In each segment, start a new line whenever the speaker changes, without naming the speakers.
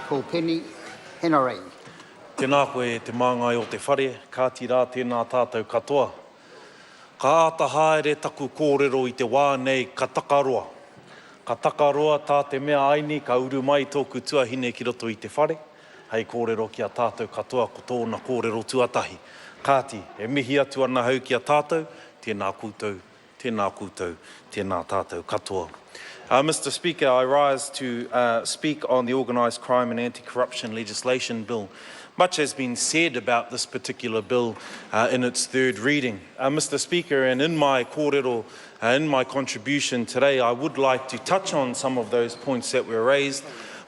ko Penny Henry.
Tēnā koe te māngai o te whare, ka tira tēnā tātou katoa. Ka ata haere taku kōrero i te wā nei ka takaroa. Ka takaroa tā te mea aini, ka uru mai tōku tuahine ki roto i te whare. Hei kōrero ki a tātou katoa ko tōna kōrero tuatahi. Kāti, e mihi atu ana hau ki a tātou, tēnā koutou, tēnā koutou, tēnā tātou katoa. Mr. Speaker, I rise to speak on the Organised Crime and Anti-Corruption Legislation Bill. Much has been said about this particular bill in its third reading. Mr. Speaker, and in my kōrero, in my contribution today, I would like to touch on some of those points that were raised,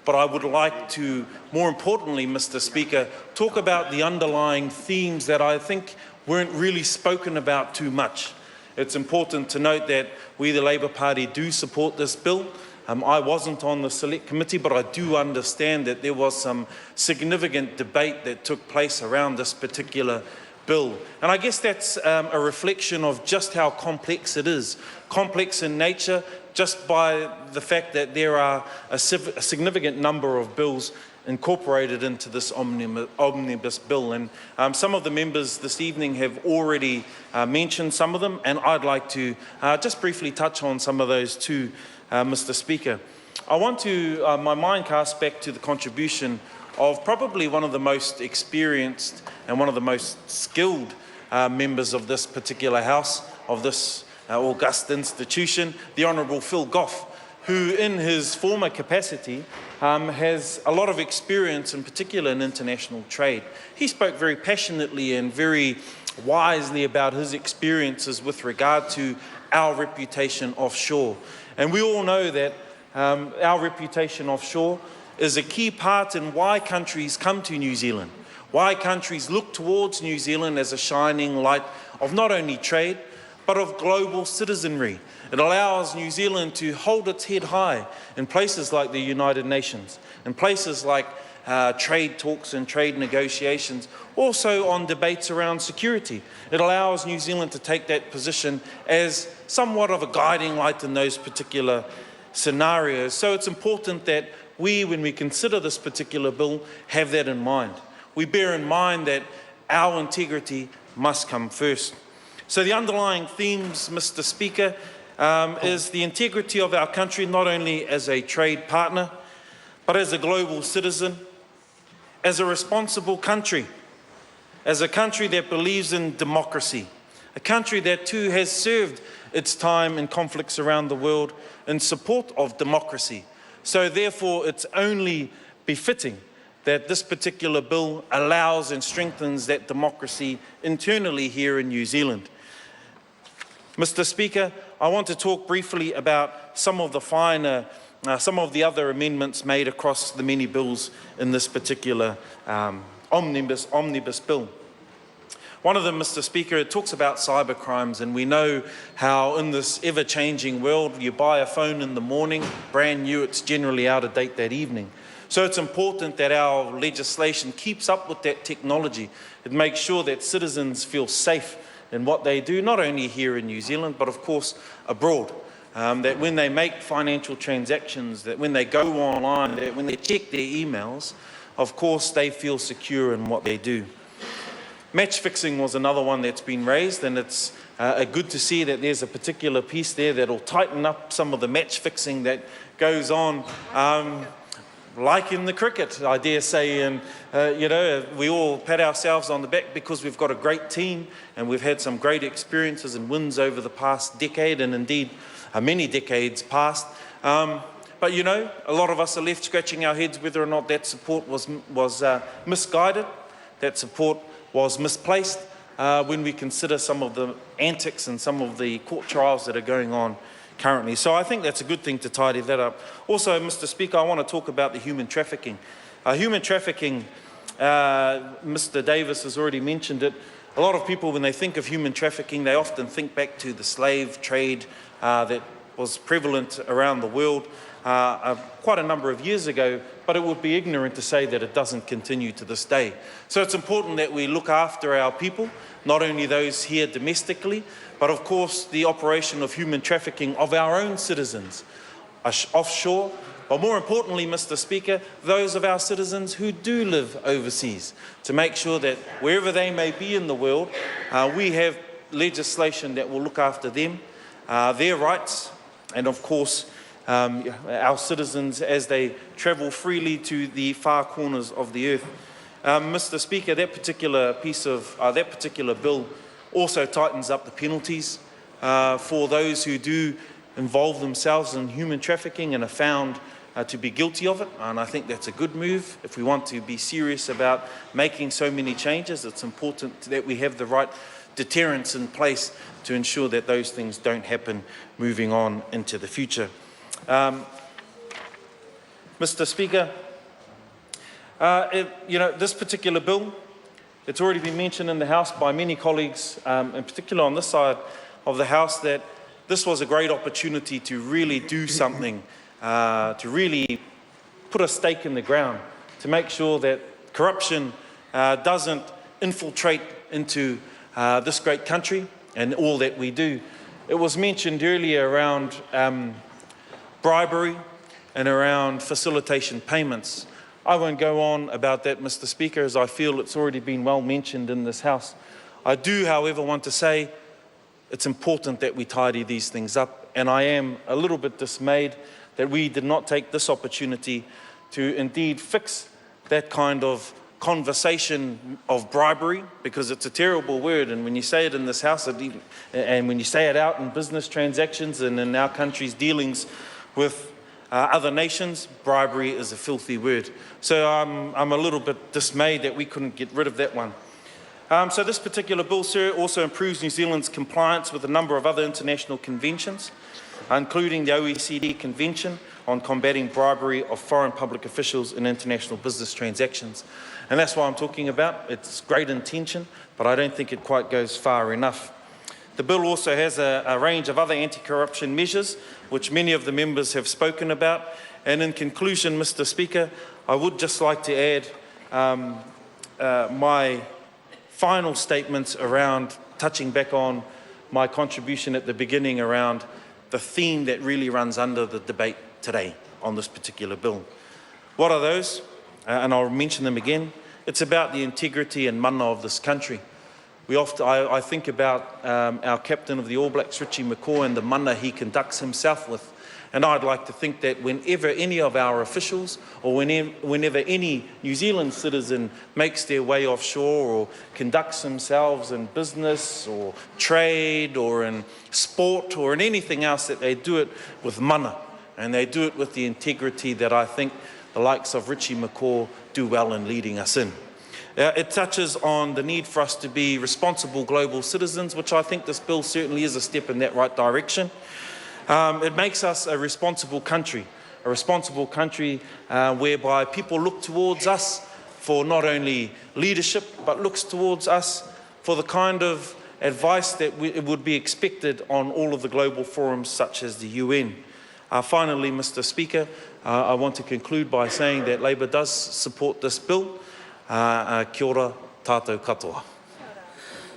but I would like to, more importantly, Mr. Speaker, talk about the underlying themes that I think weren't really spoken about too much. It's important to note that we, the Labour Party, do support this bill. I wasn't on the Select Committee, but I do understand that there was some significant debate that took place around this particular bill. And I guess that's a reflection of just how complex it is. Complex in nature, just by the fact that there are a significant number of bills incorporated into this omnibus bill. And some of the members this evening have already mentioned some of them, and I'd like to just briefly touch on some of those too, Mr. Speaker. I want to, my mind cast back to the contribution of probably one of the most experienced and one of the most skilled members of this particular House, of this august institution, the Honourable Phil Goff, who in his former capacity has a lot of experience, in particular in international trade. He spoke very passionately and very wisely about his experiences with regard to our reputation offshore. And we all know that our reputation offshore is a key part in why countries come to New Zealand, why countries look towards New Zealand as a shining light of not only trade, but of global citizenry. It allows New Zealand to hold its head high in places like the United Nations, in places like trade talks and trade negotiations, also on debates around security. It allows New Zealand to take that position as somewhat of a guiding light in those particular scenarios. So it's important that we, when we consider this particular bill, have that in mind. We bear in mind that our integrity must come first. So the underlying themes, Mr. Speaker, is the integrity of our country, not only as a trade partner, but as a global citizen, as a responsible country, as a country that believes in democracy, a country that too has served its time in conflicts around the world in support of democracy. So therefore, it's only befitting that this particular bill allows and strengthens that democracy internally here in New Zealand. Mr. Speaker, I want to talk briefly about some of the other amendments made across the many bills in this particular omnibus bill. One of them, Mr. Speaker, it talks about cyber crimes, and we know how in this ever-changing world, you buy a phone in the morning, brand new, it's generally out of date that evening. So it's important that our legislation keeps up with that technology. It makes sure that citizens feel safe in what they do, not only here in New Zealand, but of course abroad. That when they make financial transactions, that when they go online, that when they check their emails, of course they feel secure in what they do. Match fixing was another one that's been raised, and it's good to see that there's a particular piece there that will tighten up some of the match fixing that goes on, like in the cricket, I dare say. And you know, we all pat ourselves on the back because we've got a great team and we've had some great experiences and wins over the past decade, and indeed many decades past. But you know, a lot of us are left scratching our heads whether or not that support was misguided, that support was misplaced, when we consider some of the antics and some of the court trials that are going on currently. So I think that's a good thing to tidy that up. Also, Mr. Speaker, I want to talk about the human trafficking. Human trafficking, Mr. Davis has already mentioned it. A lot of people, when they think of human trafficking, they often think back to the slave trade that was prevalent around the world quite a number of years ago, but it would be ignorant to say that it doesn't continue to this day. So it's important that we look after our people, not only those here domestically, but of course the operation of human trafficking of our own citizens offshore but more importantly, Mr. Speaker, those of our citizens who do live overseas, to make sure that wherever they may be in the world, we have legislation that will look after them, their rights, and of course, our citizens as they travel freely to the far corners of the earth. Mr. Speaker, that particular bill also tightens up the penalties for those who do involve themselves in human trafficking and are found to be guilty of it, and I think that's a good move. If we want to be serious about making so many changes, it's important that we have the right deterrents in place to ensure that those things don't happen moving on into the future. Mr. Speaker, this particular bill, it's already been mentioned in the House by many colleagues, in particular on this side of the House, that this was a great opportunity to really do something, to really put a stake in the ground, to make sure that corruption doesn't infiltrate into this great country and all that we do. It was mentioned earlier around bribery and around facilitation payments. I won't go on about that, Mr. Speaker, as I feel it's already been well mentioned in this House. I do, however, want to say it's important that we tidy these things up, and I am a little bit dismayed that we did not take this opportunity to indeed fix that kind of conversation of bribery, because it's a terrible word, and when you say it in this House, and when you say it out in business transactions and in our country's dealings with other nations, bribery is a filthy word. So I'm a little bit dismayed that we couldn't get rid of that one. So this particular bill, sir, also improves New Zealand's compliance with a number of other international conventions, including the OECD Convention on combating bribery of foreign public officials in international business transactions. And that's what I'm talking about. It's great intention, but I don't think it quite goes far enough. The bill also has a range of other anti-corruption measures, which many of the members have spoken about. And in conclusion, Mr. Speaker, I would just like to add my final statements around touching back on my contribution at the beginning around the theme that really runs under the debate today on this particular bill. What are those? And I'll mention them again. It's about the integrity and mana of this country. I think about our captain of the All Blacks, Richie McCaw, and the mana he conducts himself with. And I'd like to think that whenever any of our officials or whenever any New Zealand citizen makes their way offshore or conducts themselves in business or trade or in sport or in anything else, that they do it with mana, and they do it with the integrity that I think the likes of Richie McCaw do well in leading us in. It touches on the need for us to be responsible global citizens, which I think this bill certainly is a step in that right direction. It makes us a responsible country whereby people look towards us for not only leadership, but looks towards us for the kind of advice that would be expected on all of the global forums such as the UN. Finally, Mr. Speaker, I want to conclude by saying that Labour does support this bill. Kia ora, tātou katoa.